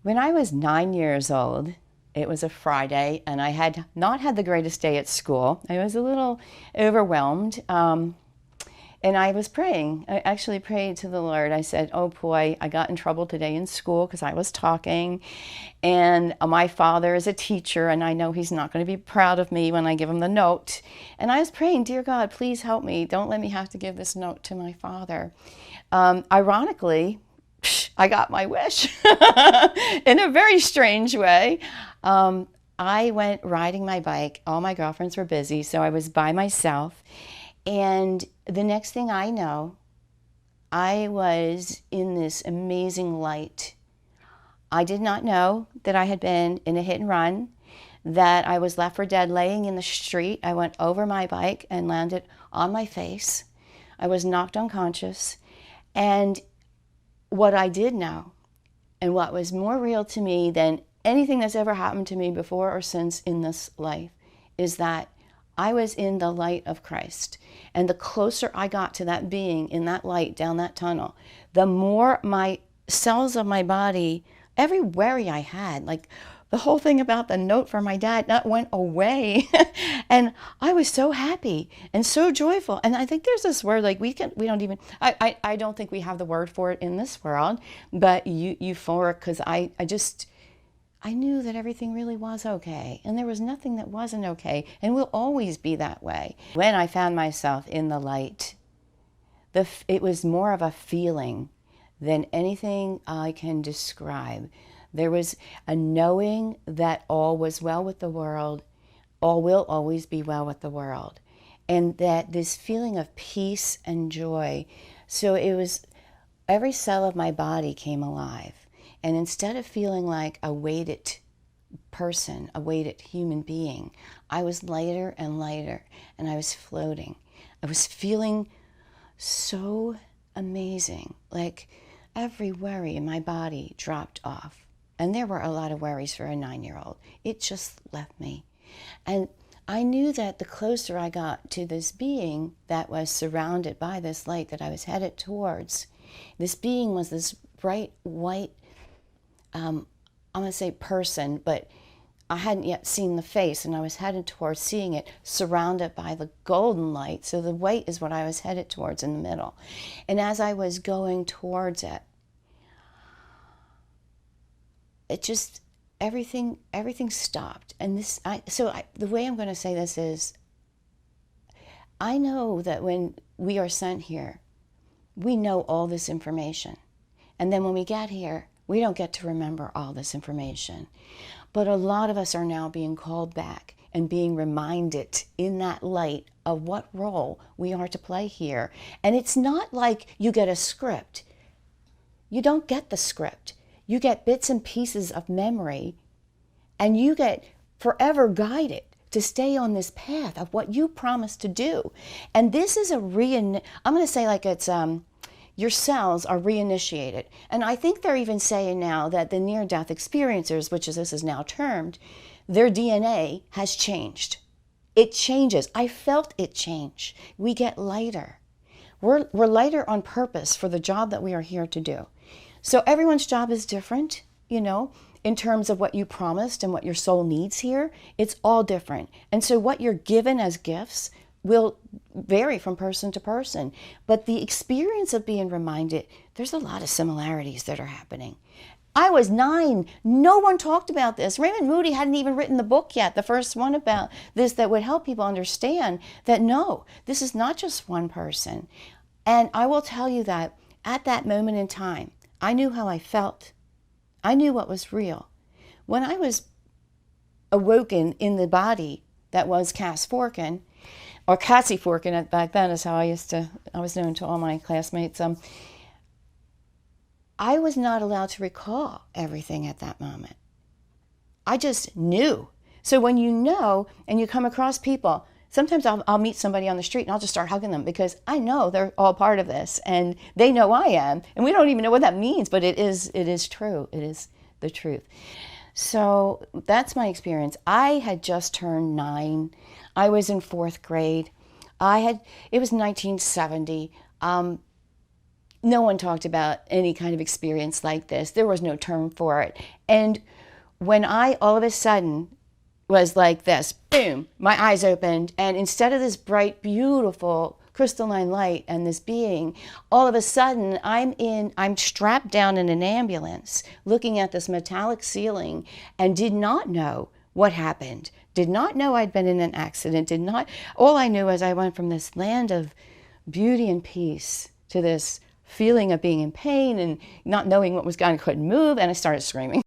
When I was 9 years old, it was a Friday, and I had not had the greatest day at school. I was a little overwhelmed, and I was praying. I actually prayed to the Lord. I said, oh boy, I got in trouble today in school because I was talking, and my father is a teacher, and I know he's not going to be proud of me when I give him the note. And I was praying, dear God, please help me. Don't let me have to give this note to my father. Ironically, I got my wish in a very strange way. I went riding my bike. All my girlfriends were busy, so I was by myself. And the next thing I know, I was in this amazing light. I did not know that I had been in a hit and run, that I was left for dead laying in the street. I went over my bike and landed on my face. I was knocked unconscious. And what I did know, and what was more real to me than anything that's ever happened to me before or since in this life, is that I was in the light of Christ. And the closer I got to that being in that light down that tunnel, the more my cells of my body, every worry I had, like the whole thing about the note from my dad, that went away. And I was so happy and so joyful. And I think there's this word, like we don't even, I don't think we have the word for it in this world, but euphoric, because I knew that everything really was okay, and there was nothing that wasn't okay, and will always be that way. When I found myself in the light, it was more of a feeling than anything I can describe. There was a knowing that all was well with the world, all will always be well with the world, and that this feeling of peace and joy. So it was, every cell of my body came alive. And instead of feeling like a weighted person, a weighted human being, I was lighter and lighter, and I was floating. I was feeling so amazing, like every worry in my body dropped off. And there were a lot of worries for a 9-year-old. It just left me. And I knew that the closer I got to this being that was surrounded by this light that I was headed towards, this being was this bright white, I'm going to say person, but I hadn't yet seen the face, and I was headed towards seeing it, surrounded by the golden light. So the white is what I was headed towards in the middle. And as I was going towards it, it just, everything stopped. And the way I'm going to say this is, I know that when we are sent here, we know all this information. And then when we get here, we don't get to remember all this information. But a lot of us are now being called back and being reminded in that light of what role we are to play here. And it's not like you get a script. You don't get the script. You get bits and pieces of memory, and you get forever guided to stay on this path of what you promised to do. And this is I'm going to say like it's, your cells are reinitiated. And I think they're even saying now that the near-death experiencers, which this is now termed, their DNA has changed. It changes. I felt it change. We get lighter. We're lighter on purpose for the job that we are here to do. So everyone's job is different, in terms of what you promised and what your soul needs here. It's all different. And so what you're given as gifts will vary from person to person. But the experience of being reminded, there's a lot of similarities that are happening. I was 9. No one talked about this. Raymond Moody hadn't even written the book yet, the first one about this that would help people understand that no, this is not just one person. And I will tell you that at that moment in time, I knew how I felt. I knew what was real. When I was awoken in the body that was Cass Forkin, or Cassie Forkin back then is how I was known to all my classmates. I was not allowed to recall everything at that moment. I just knew. So when you know and you come across people, sometimes I'll meet somebody on the street and I'll just start hugging them because I know they're all part of this and they know I am. And we don't even know what that means, but it is true. It is the truth. So that's my experience. I had just turned 9. I was in 4th grade. It was 1970. No one talked about any kind of experience like this. There was no term for it. And when I all of a sudden was like this, boom, my eyes opened, and instead of this bright, beautiful crystalline light and this being, all of a sudden I'm strapped down in an ambulance looking at this metallic ceiling and did not know what happened. Did not know I'd been in an accident. All I knew was I went from this land of beauty and peace to this feeling of being in pain and not knowing what was going on. I couldn't move, and I started screaming.